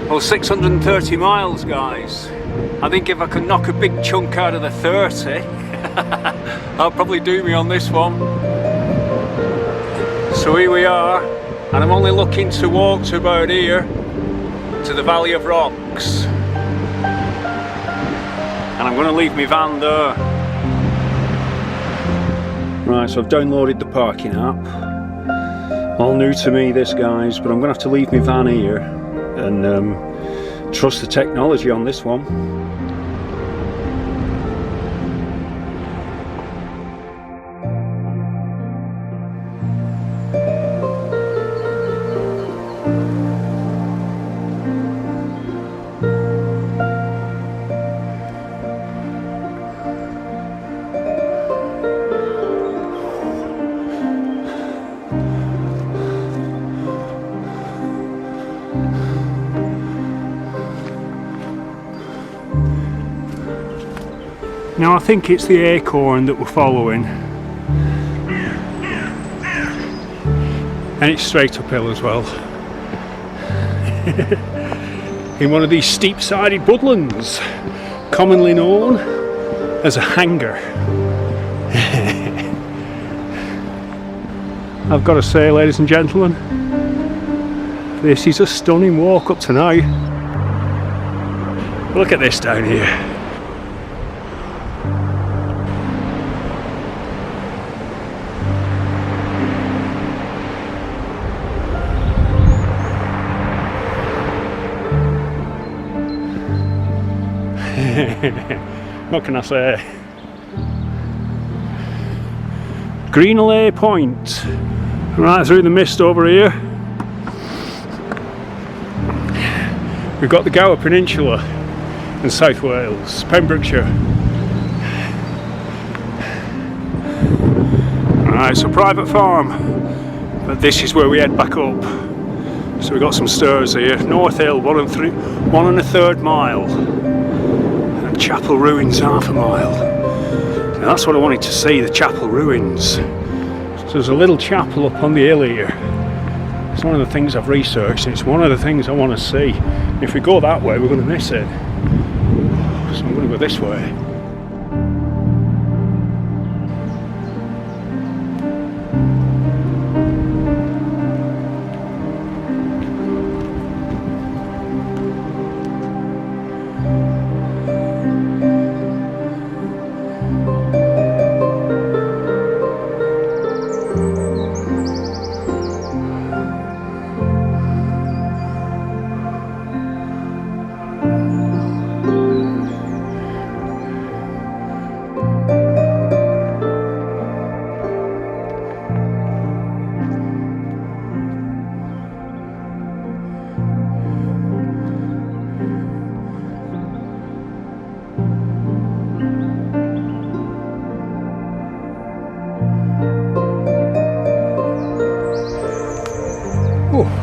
Well, 630 miles, guys. I think if I could knock a big chunk out of the 30, that'll probably do me on this one. So here we are, and I'm only looking to walk to about here, to the Valley of Rocks. And I'm going to leave my van there. Right, so I've downloaded the parking app. All new to me this, guys, but I'm going to have to leave my van here and trust the technology on this one. Now I think it's the acorn that we're following, and it's straight uphill as well, in one of these steep-sided woodlands, commonly known as a hanger. I've got to say, ladies and gentlemen, this is a stunning walk up tonight. Look at this down here. What can I say? Greenallay Point, right through the mist over here. We've got the Gower Peninsula in South Wales, Pembrokeshire. Right, it's a private farm, but this is where we head back up. So we've got some stairs here. North Hill, 1 1/3 mile. Chapel Ruins, 1/2 mile. Now that's what I wanted to see, the Chapel Ruins. So there's a little chapel up on the hill here. It's one of the things I've researched, and it's one of the things I want to see. If we go that way, we're going to miss it. So I'm going to go this way.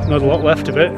Not a lot left of it.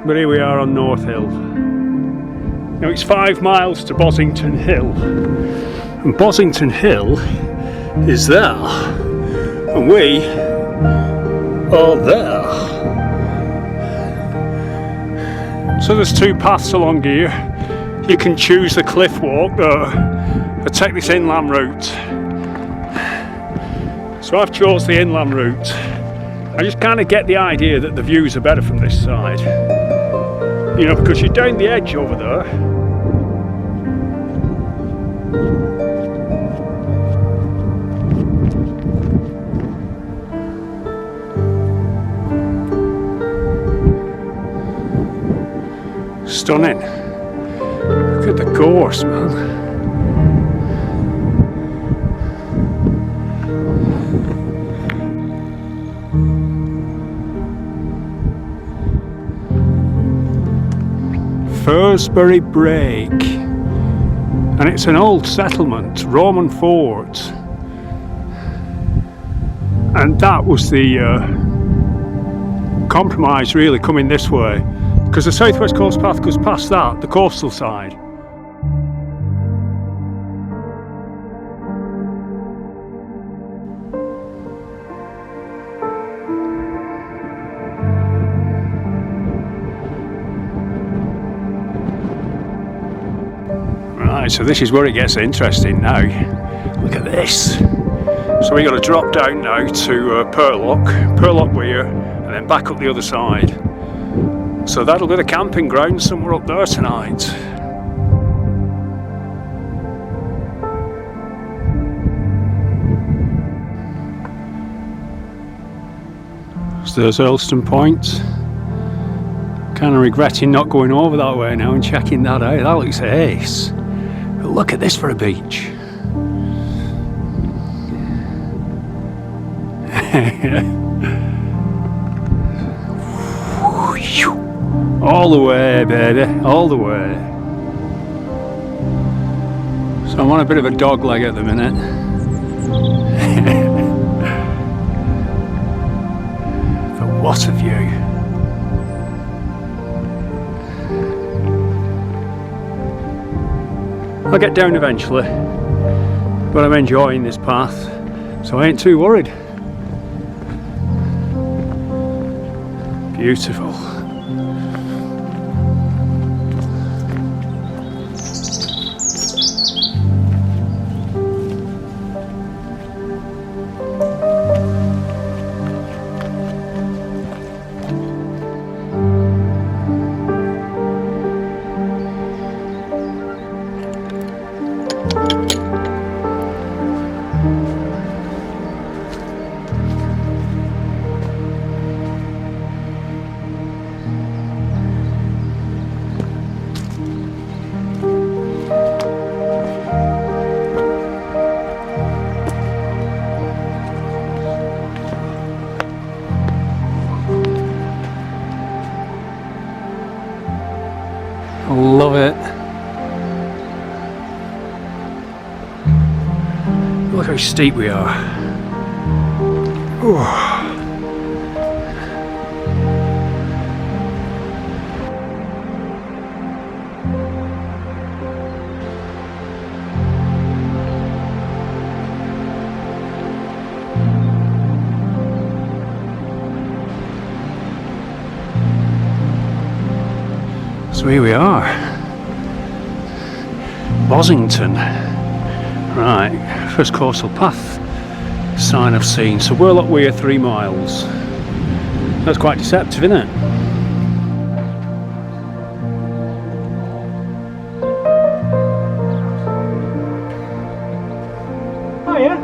But here we are on North Hill. Now it's 5 miles to Bosington Hill, and Bosington Hill is there, and we are there. So there's 2 paths along here. You can choose the cliff walk or take this inland route. So I've chose the inland route. I just kind of get the idea that the views are better from this side. You know, because you're down the edge over there. Stunning. Look at the gorse, man. Firsbury Break, and it's an old settlement, Roman fort, and that was the compromise really coming this way, because the South West Coast Path goes past that, the coastal side. Right, so this is where it gets interesting now. Look at this. So we got to drop down now to Porlock Weir, and then back up the other side. So that'll be the camping ground somewhere up there tonight. So there's Earlston Point. Kind of regretting not going over that way now and checking that out. That looks ace. But look at this for a beach. All the way, baby, all the way. So I'm on a bit of a dog leg at the minute. But what a view. I'll get down eventually, but I'm enjoying this path, so I ain't too worried. Beautiful. Love it. Look how steep we are. Ooh. So here we are, Bosington. Right, first coastal path sign I've seen. So Porlock Weir 3 miles. That's quite deceptive, isn't it? Oh yeah.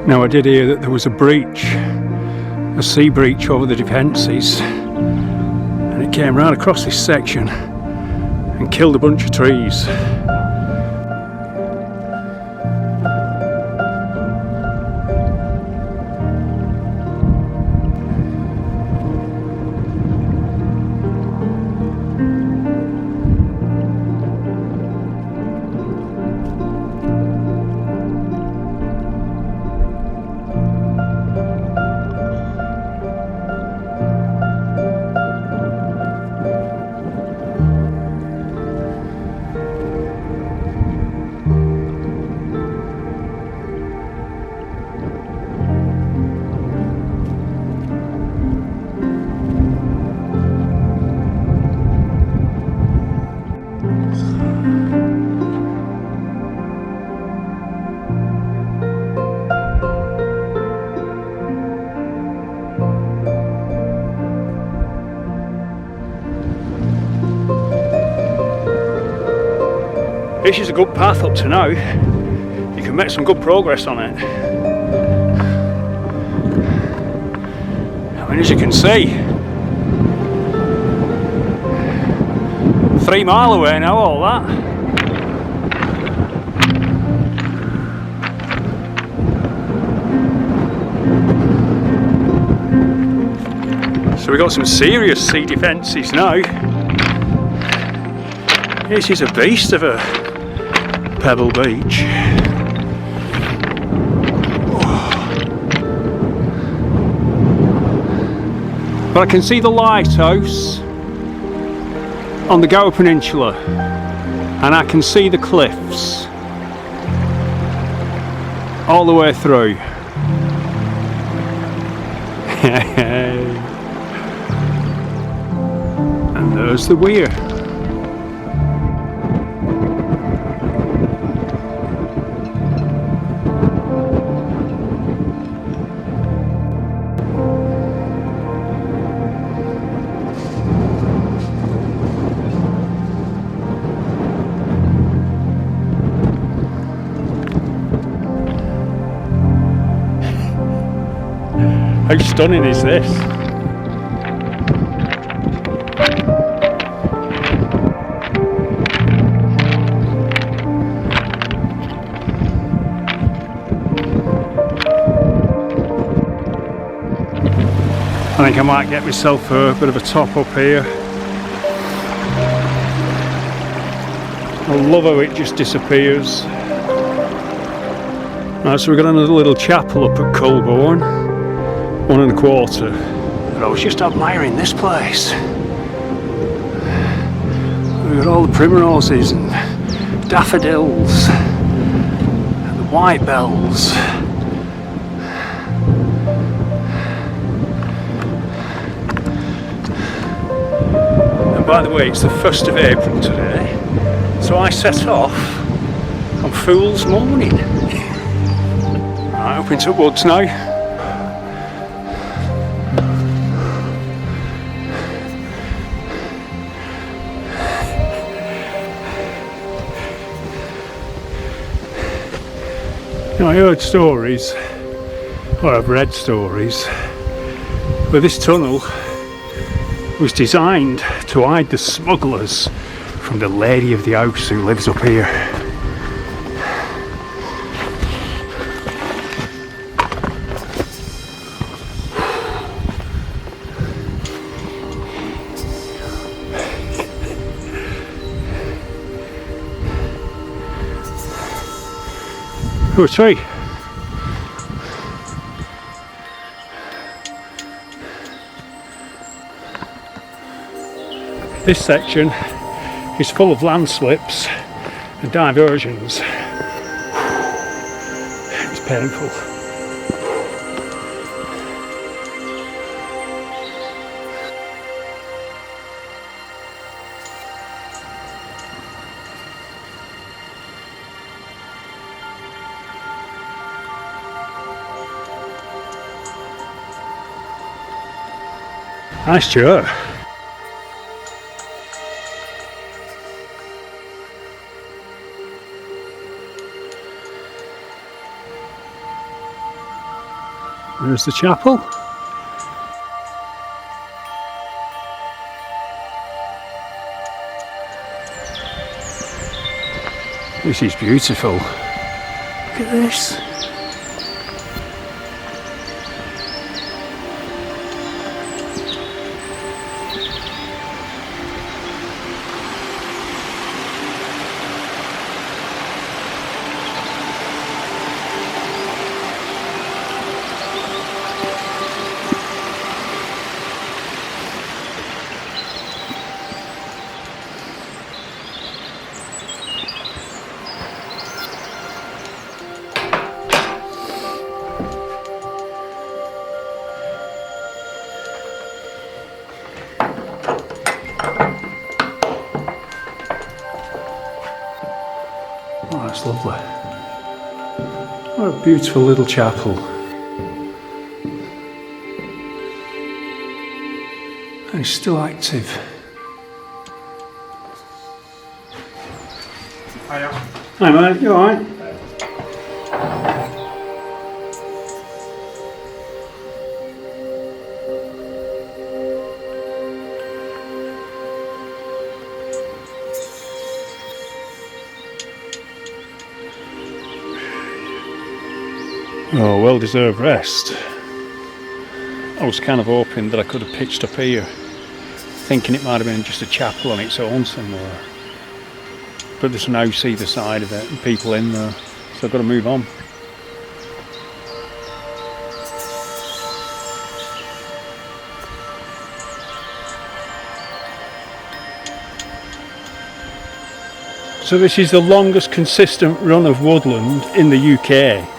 Now I did hear that there was a breach, a sea breach over the defences, and it came right across this section and killed a bunch of trees. This is a good path up to now. You can make some good progress on it. I mean, as you can see, 3 mile away now, all that. So we've got some serious sea defences now. This is a beast of a pebble beach. But I can see the lighthouse on the Gower Peninsula, and I can see the cliffs all the way through. And there's the weir. How stunning is this? I think I might get myself a bit of a top up here. I love how it just disappears. Right, so we've got another little chapel up at Colborne, 1 1/4. But I was just admiring this place. We've got all the primroses and daffodils and the white bells. And by the way, it's the 1st of April today, so I set off on Fool's Morning. Right, up into the woods now. I heard stories, or I've read stories, where this tunnel was designed to hide the smugglers from the lady of the house who lives up here. Oh, sorry. This section is full of landslips and diversions. It's painful. Nice chair. There's the chapel. This is beautiful. Look at this. Oh, that's lovely. What a beautiful little chapel. And it's still active. Hiya. Hi mate, you alright? Oh, well deserved rest. I was kind of hoping that I could have pitched up here, thinking it might have been just a chapel on its own somewhere. But there's an house either side of it and people in there, so I've got to move on. So this is the longest consistent run of woodland in the UK.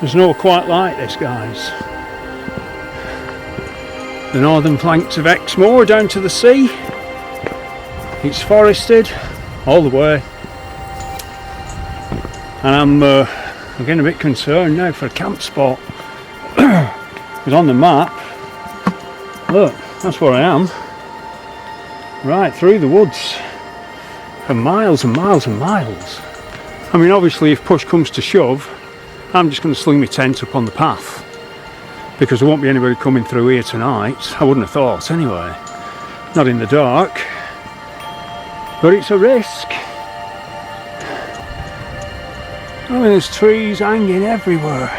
There's no quite like this, guys. The northern flanks of Exmoor down to the sea. It's forested all the way. And I'm getting a bit concerned now for a camp spot. Because on the map, look, that's where I am. Right through the woods. For miles and miles and miles. I mean, obviously if push comes to shove, I'm just going to sling my tent up on the path, because there won't be anybody coming through here tonight. I wouldn't have thought anyway, not in the dark, but it's a risk. I mean, there's trees hanging everywhere.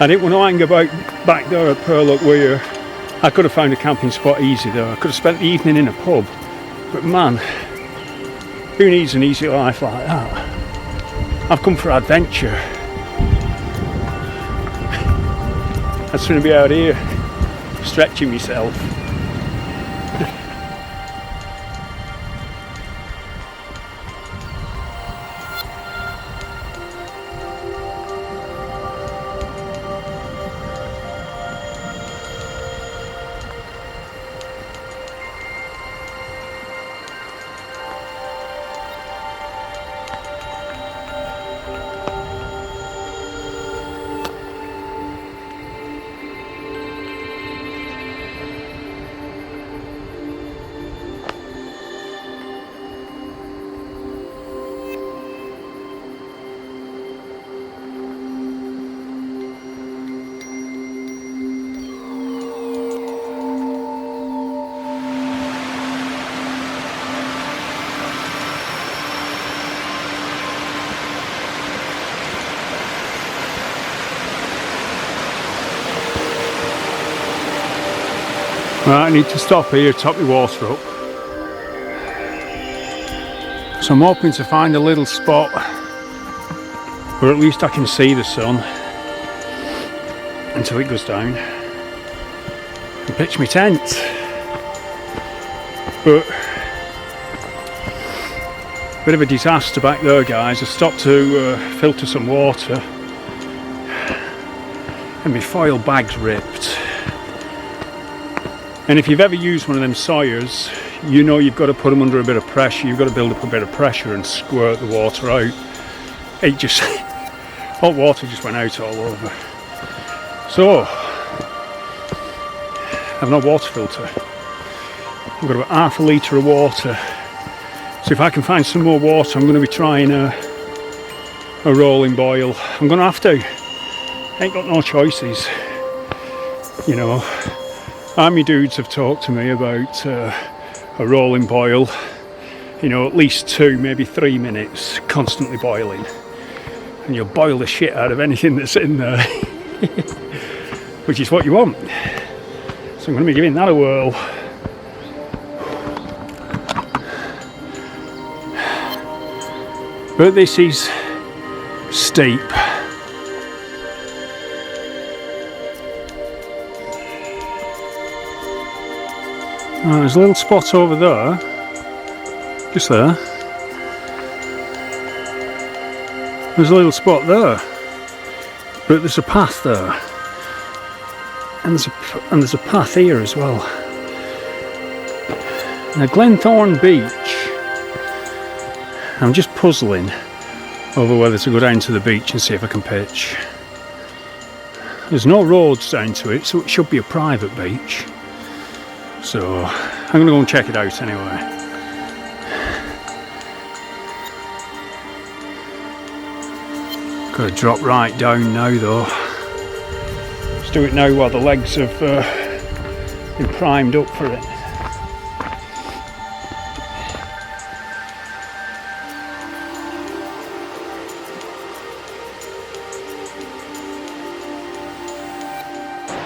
I didn't want to hang about back there at Porlock Weir. I could have found a camping spot easy there. I could have spent the evening in a pub, but man, who needs an easy life like that? I've come for adventure. I'd sooner be out here stretching myself. Right, I need to stop here, top my water up. So I'm hoping to find a little spot where at least I can see the sun until it goes down and pitch my tent. But bit of a disaster back there, guys. I stopped to filter some water and my foil bag's ripped. And if you've ever used one of them sawyers, you know you've got to put them under a bit of pressure. You've got to build up a bit of pressure and squirt the water out. It just, hot water just went out all over. So, I've no water filter. I've got about half a litre of water. So if I can find some more water, I'm going to be trying a rolling boil. I'm going to have to. I ain't got no choices. You know. Army dudes have talked to me about a rolling boil, you know, at least 2, maybe 3 minutes, constantly boiling. And you'll boil the shit out of anything that's in there, which is what you want. So I'm going to be giving that a whirl. But this is steep. Oh, there's a little spot over there, just there. There's a little spot there, but there's a path there, and there's a path here as well. Now Glenthorne Beach, I'm just puzzling over whether to go down to the beach and see if I can pitch. There's no roads down to it, so it should be a private beach. So I'm gonna go and check it out anyway. Gotta drop right down now though. Let's do it now while the legs have been primed up for it.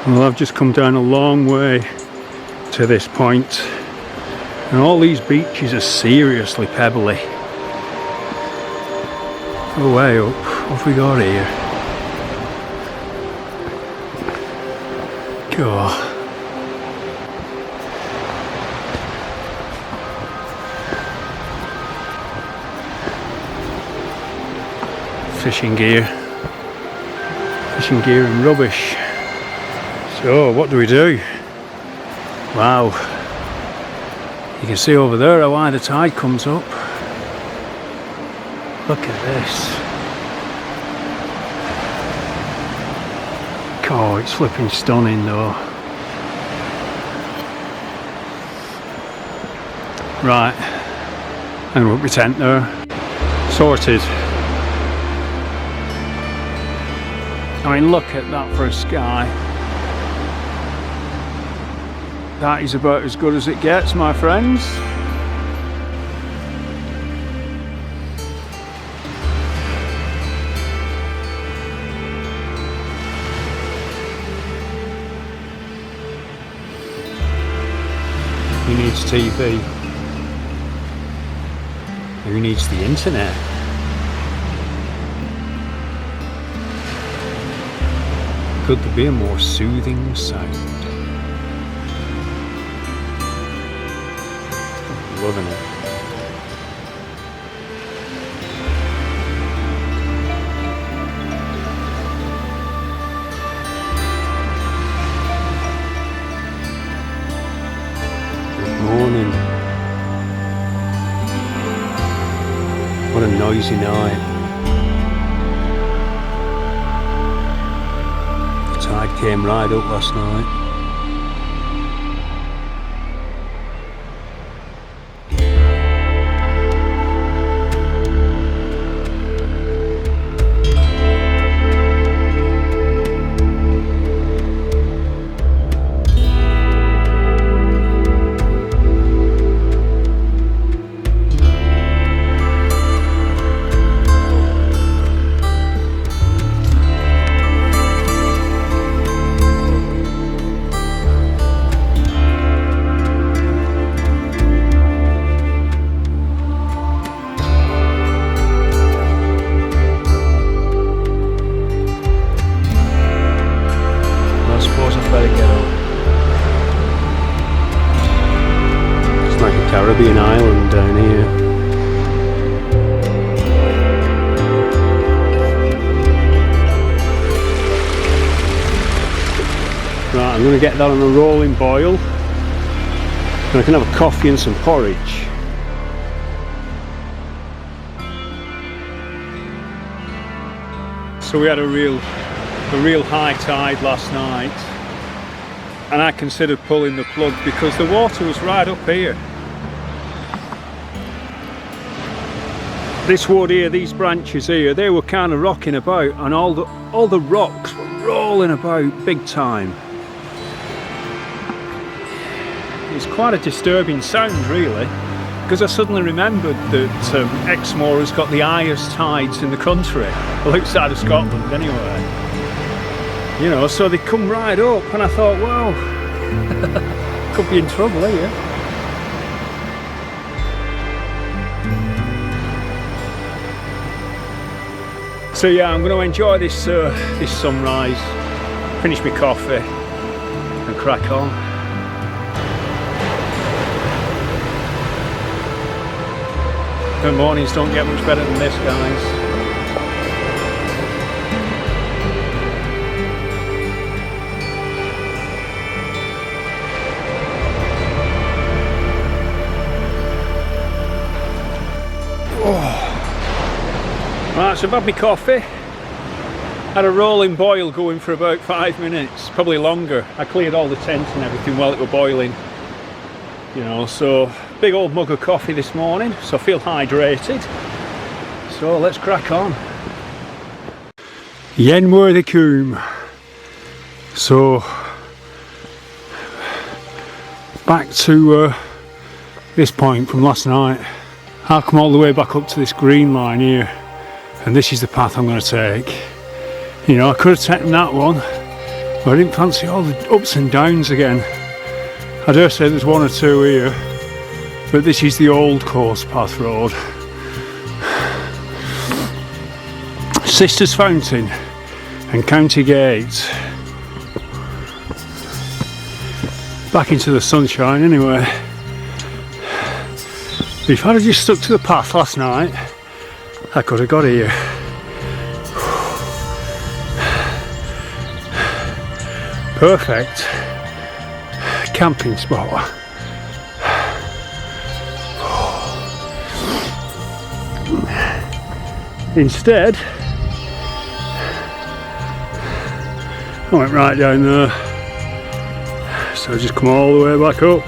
Well, I've just come down a long way to this point, and all these beaches are seriously pebbly. Go way up. What have we got here? Go. Fishing gear and rubbish. So what do we do? Wow, you can see over there how high the tide comes up. Look at this. Oh, it's flipping stunning though. Right, I'm gonna put my tent there. Sorted. I mean, look at that for a sky. That is about as good as it gets, my friends. Who needs TV? Who needs the internet? Could there be a more soothing sound? Loving it. Good morning. What a noisy night. The tide came right up last night. Caribbean island down here. Right, I'm going to get that on a rolling boil, and I can have a coffee and some porridge. So we had a real high tide last night, and I considered pulling the plug because the water was right up here. This wood here, these branches here, they were kind of rocking about, and all the rocks were rolling about big time. It's quite a disturbing sound really, because I suddenly remembered that Exmoor has got the highest tides in the country, well, outside of Scotland anyway. You know, so they come right up, and I thought, well, could be in trouble here. So yeah, I'm going to enjoy this sunrise, finish my coffee and crack on. The mornings don't get much better than this, guys. Right, so I've had my coffee, had a rolling boil going for about 5 minutes, probably longer. I cleared all the tent and everything while it was boiling. You know, so big old mug of coffee this morning, so I feel hydrated. So let's crack on. Yenworthy Coombe. So back to this point from last night. I've come all the way back up to this green line here, and this is the path I'm going to take. You know, I could have taken that one, but I didn't fancy all the ups and downs again. I dare say there's one or two here, but this is the old course path road. Sisters Fountain and County Gate. Back into the sunshine anyway. If I'd have just stuck to the path last night, I could have got here. Perfect camping spot. Instead, I went right down there, so I just come all the way back up.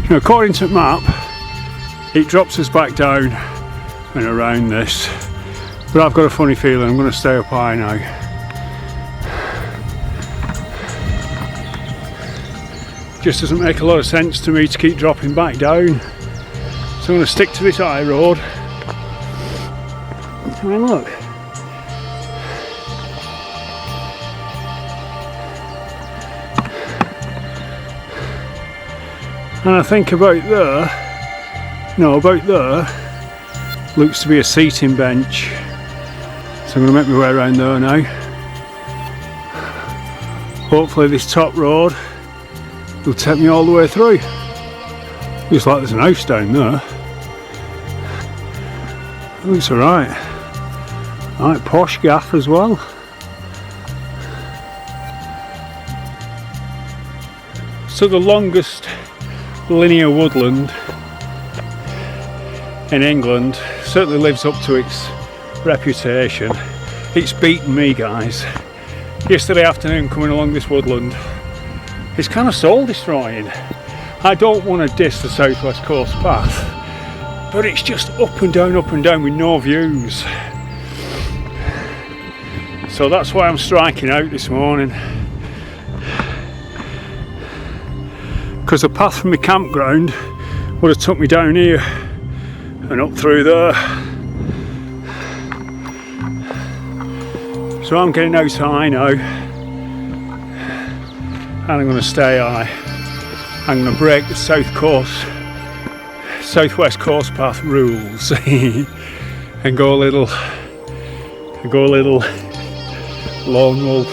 Now, according to the map, it drops us back down and around this, but I've got a funny feeling I'm going to stay up high now. Just doesn't make a lot of sense to me to keep dropping back down, so I'm going to stick to this high road. I mean, look. And I think about there, looks to be a seating bench. So I'm going to make my way around there now. Hopefully this top road will take me all the way through. Looks like there's an house down there. It looks alright. Right, posh gaff as well. So the longest linear woodland in England certainly lives up to its reputation. It's beaten me, guys. Yesterday afternoon coming along this woodland, it's kind of soul destroying. I don't want to diss the Southwest Coast path, but it's just up and down with no views. So that's why I'm striking out this morning, because the path from my campground would have took me down here and up through there. So I'm getting out high now, and I'm going to stay high. I'm going to break the Southwest Coast path rules and go a little lone wolf.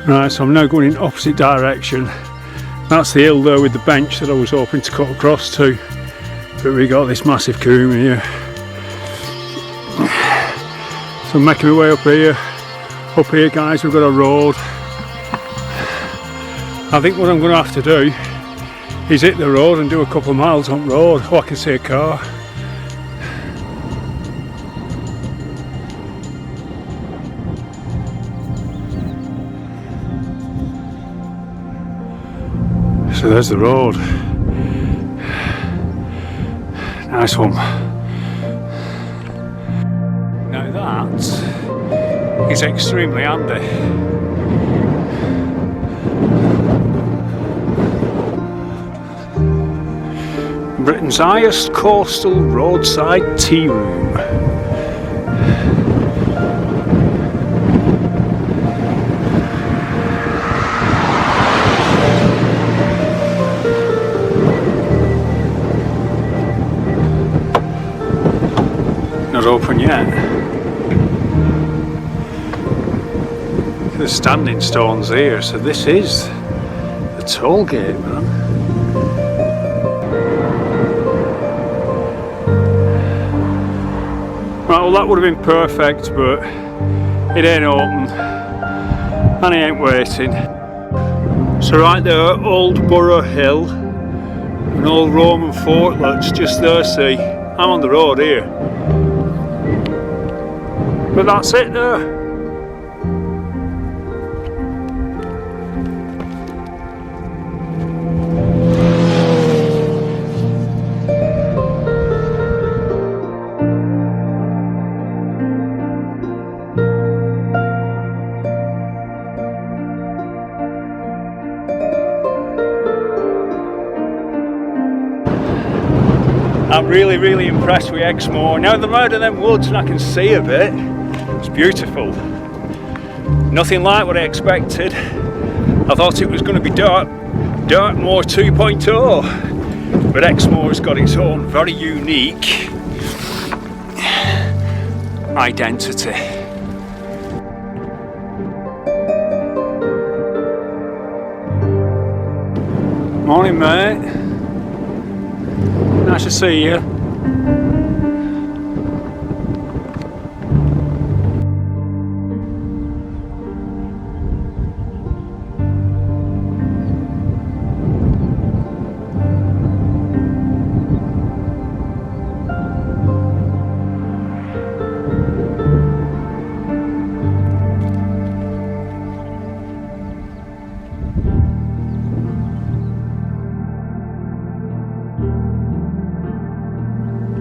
Right, so I'm now going in opposite direction. That's the hill there with the bench that I was hoping to cut across to, but we got this massive coombe here. So I'm making my way up here. Up here, guys, we've got a road. I think what I'm going to have to do is hit the road and do a couple of miles on road. Oh, I can see a car. So there's the road. Nice one. Now that is extremely handy. Britain's highest coastal roadside tea room. Not open yet. There's standing stones here, so this is the toll gate, man. Right, well that would have been perfect, but it ain't open and he ain't waiting. So right there, Old Borough Hill, an old Roman fort that's just there, see. I'm on the road here. But that's it there. I'm really impressed with Exmoor. Now the road of them woods and I can see a bit. It's beautiful. Nothing like what I expected. I thought it was going to be Dartmoor 2.0, but Exmoor has got its own very unique identity. Morning, mate. Nice to see you.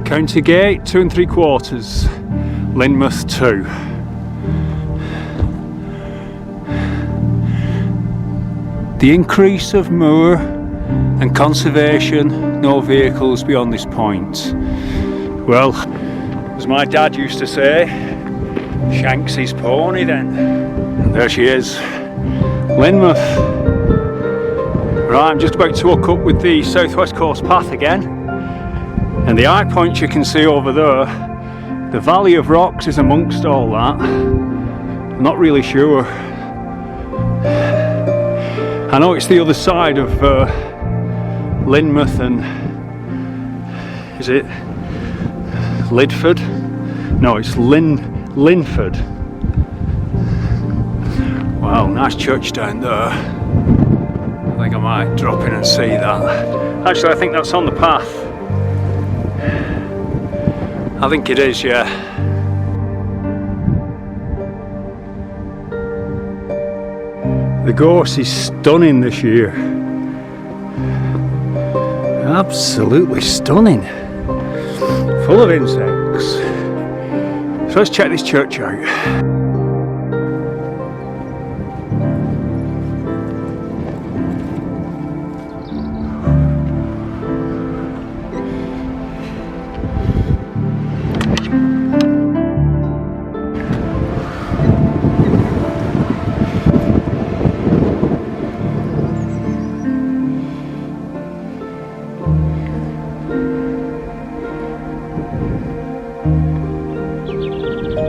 County Gate 2 3/4, Lynmouth 2. The increase of moor and conservation, no vehicles beyond this point. Well, as my dad used to say, shanks his pony then. And there she is, Lynmouth. Right, I'm just about to hook up with the Southwest Coast path again. And the high points you can see over there, the Valley of Rocks is amongst all that. I'm not really sure. I know it's the other side of Lynmouth and is it Lidford? No, it's Linford. Wow, nice church down there. I think I might drop in and see that. Actually, I think that's on the path. I think it is, yeah. The gorse is stunning this year. Absolutely stunning. Full of insects. So let's check this church out.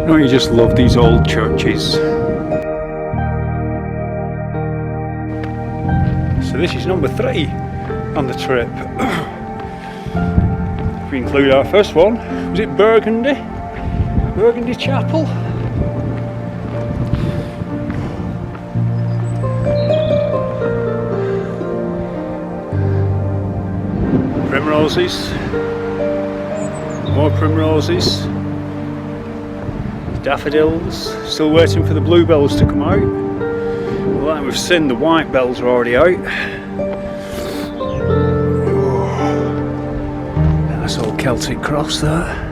Don't you just love these old churches? So this is number 3 on the trip. If we include our first one, was it Burgundy? Burgundy Chapel? Primroses. More primroses. Daffodils, still waiting for the bluebells to come out. Well, like we've seen, the white bells are already out. Oh, nice old Celtic cross there.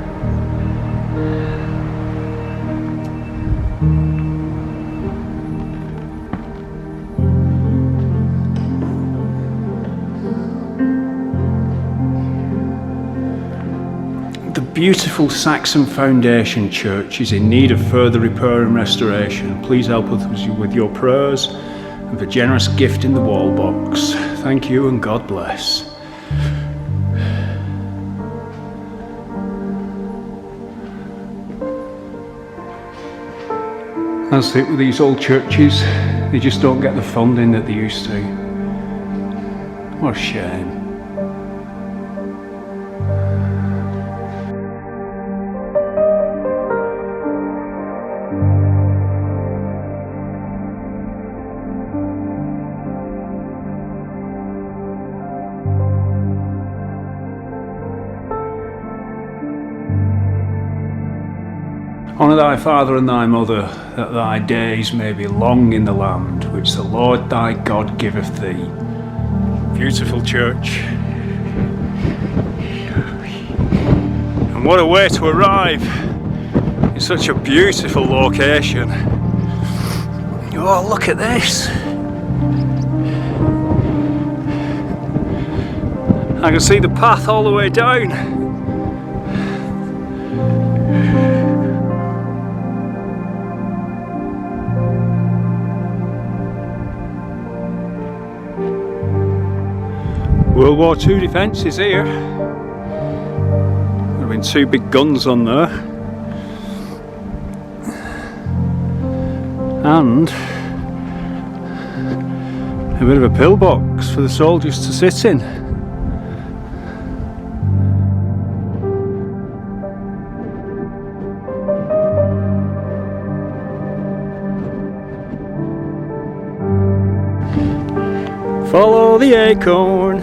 The beautiful Saxon Foundation Church is in need of further repair and restoration. Please help us with your prayers and for generous gift in the wall box. Thank you and God bless. That's it with these old churches. They just don't get the funding that they used to. What a shame. Honour thy father and thy mother, that thy days may be long in the land which the Lord thy God giveth thee. Beautiful church. And what a way to arrive in such a beautiful location. Oh, look at this. I can see the path all the way down. World War II defences here. There have been two big guns on there. And a bit of a pillbox for the soldiers to sit in. Follow the acorn.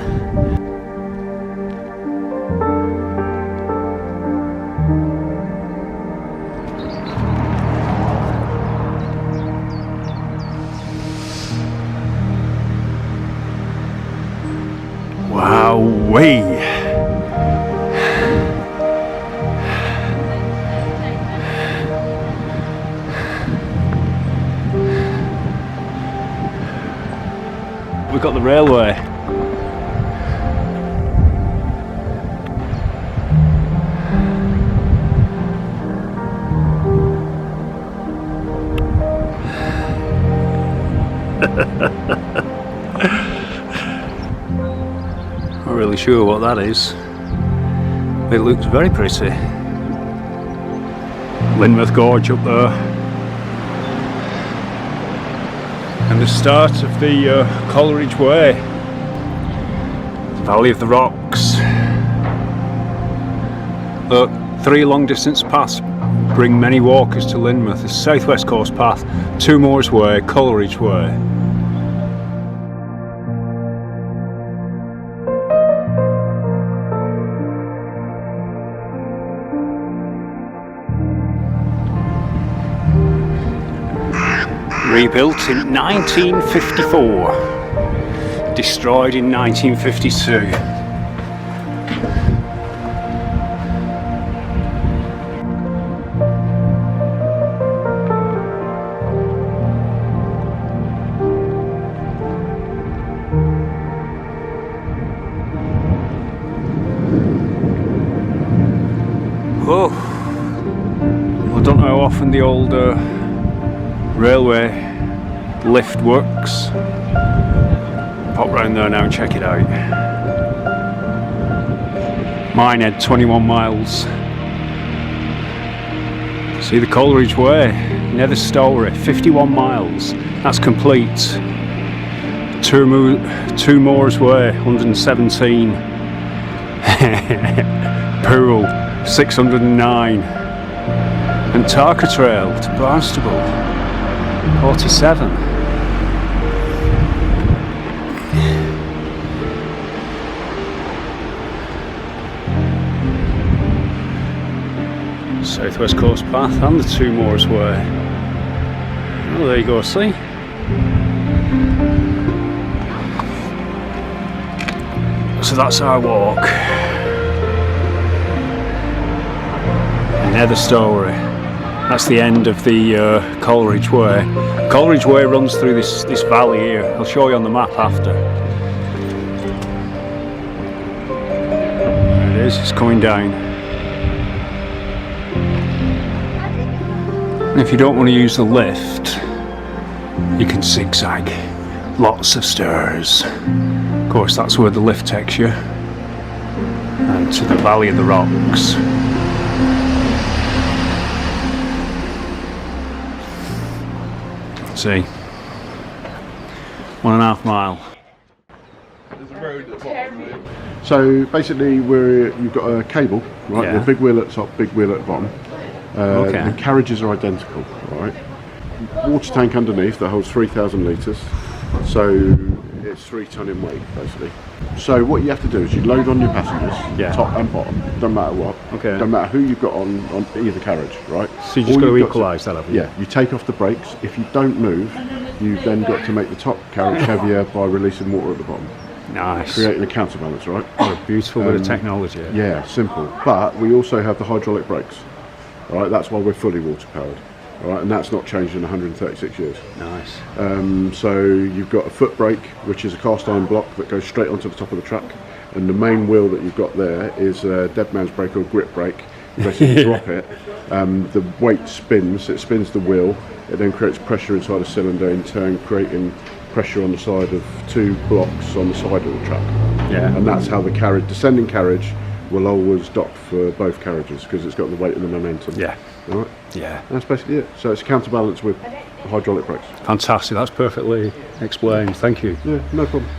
Wowee! We've got the railway. Not really sure what that is. It looks very pretty. Lynmouth Gorge up there. And the start of the Coleridge Way. Valley of the Rocks. Look, 3 long distance paths bring many walkers to Lynmouth. The South West Coast Path, Two Moors Way, Coleridge Way. Rebuilt in 1954, destroyed in 1952. Oh, I don't know how often the old railway lift works. Pop round there now and check it out. Minehead, 21 miles. See the Coleridge Way, Nether Story, 51 miles. That's complete. Two Moors Way, 117. Pool, 609. And Tarka Trail to Barnstable, 47. South West Coast Path and the Two Moors Way. Oh, there you go, see? So that's our walk. Nether Story. That's the end of the Coleridge Way. Coleridge Way runs through this valley here. I'll show you on the map after. There it is, it's coming down. And if you don't want to use the lift, you can zigzag. Lots of stairs. Of course, that's where the lift takes you. And to the Valley of the Rocks. See, 1.5 mile. There's a road at the bottom. So basically, you've got a cable, right? Yeah. The big wheel at the top, big wheel at the bottom. Okay. The carriages are identical, right? Water tank underneath that holds 3,000 litres, so it's 3 tonne in weight, basically. So what you have to do is you load on your passengers, Yeah. top and bottom, don't matter what. Okay. Don't matter who you've got on either carriage, right? So you just All got to you've equalise that, haven't you? Yeah, you take off the brakes. If you don't move, you've then got to make the top carriage heavier by releasing water at the bottom, Nice. creating a counterbalance, right? What a beautiful bit of technology. Yeah, simple. But we also have the hydraulic brakes, right? That's why we're fully water powered, right? And that's not changed in 136 years. Nice. So you've got a foot brake, which is a cast iron block that goes straight onto the top of the truck, and the main wheel that you've got there is a dead man's brake or grip brake. You basically drop it, the weight spins, it spins the wheel, it then creates pressure inside a cylinder, in turn creating pressure on the side of two blocks on the side of the truck. Yeah. And that's how the descending carriage will always dock for both carriages, because it's got the weight and the momentum. Yeah. All right? Yeah. And that's basically it. So it's a counterbalance with hydraulic brakes. Fantastic. That's perfectly explained. Thank you. Yeah, no problem.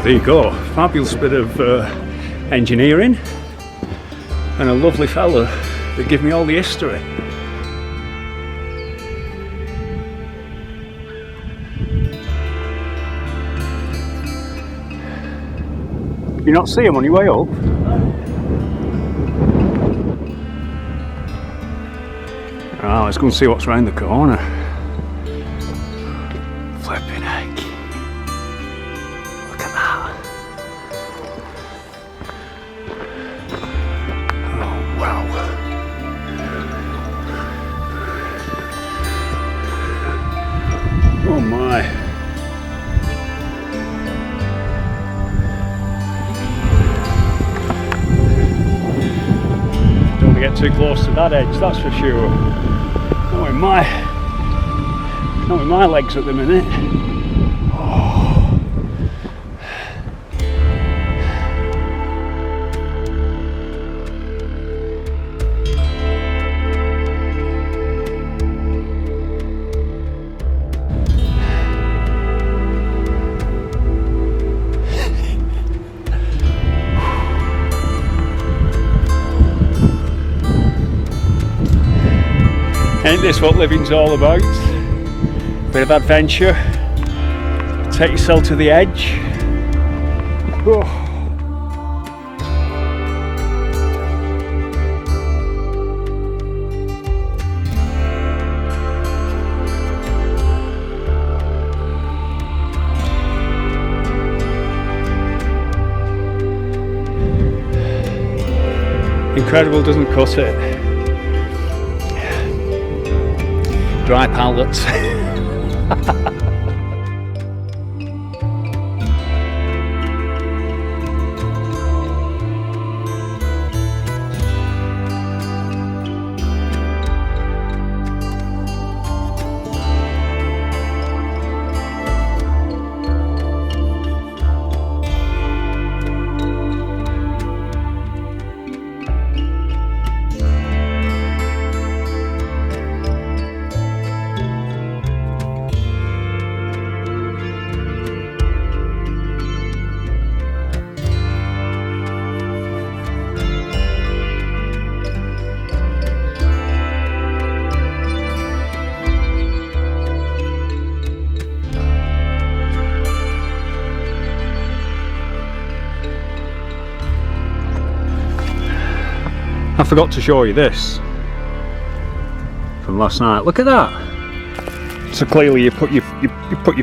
There you go, fabulous bit of engineering and a lovely fella that gave me all the history. You not see him on your way up? Ah, let's go and see what's round the corner. Flipping heck. Oh my. Don't want to get too close to that edge, that's for sure. Not with my legs at the minute. Oh. Ain't this what living's all about? Bit of adventure. Take yourself to the edge. Oh. Incredible doesn't cut it. Dry pallets. I forgot to show you this from last night. Look at that. So clearly you put your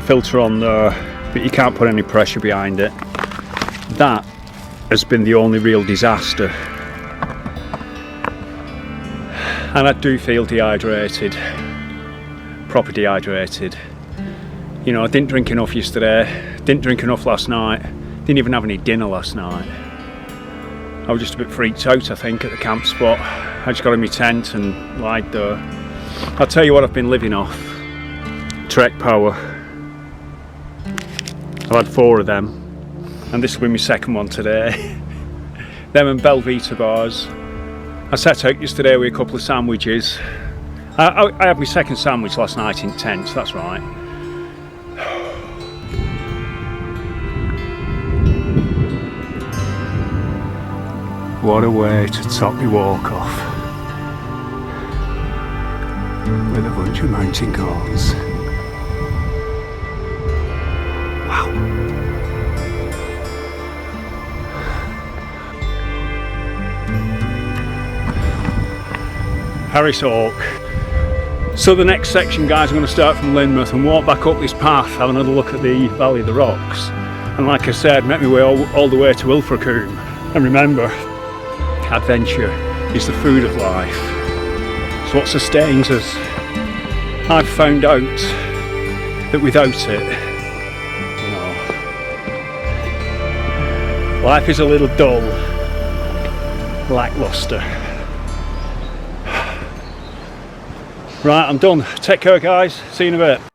filter on there, but you can't put any pressure behind it. That has been the only real disaster. And I do feel dehydrated, proper dehydrated. You know, I didn't drink enough yesterday, didn't drink enough last night, didn't even have any dinner last night. I was just a bit freaked out, I think, at the camp spot. I just got in my tent and lied there. I'll tell you what I've been living off. Trek Power. I've had 4 of them. and this will be my second one today. Them and Belvita bars. I set out yesterday with a couple of sandwiches. I had my second sandwich last night in tents, that's right. What a way to top your walk off with a bunch of mountain goats. Wow. Harris Oak. So the next section, guys, I'm going to start from Lynmouth and walk back up this path, have another look at the Valley of the Rocks, and like I said, make my way all the way to Ilfracombe. And remember, adventure is the food of life. It's what sustains us. I've found out that without it, no, life is a little dull, lackluster. Right, I'm done. Take care, guys. See you in a bit.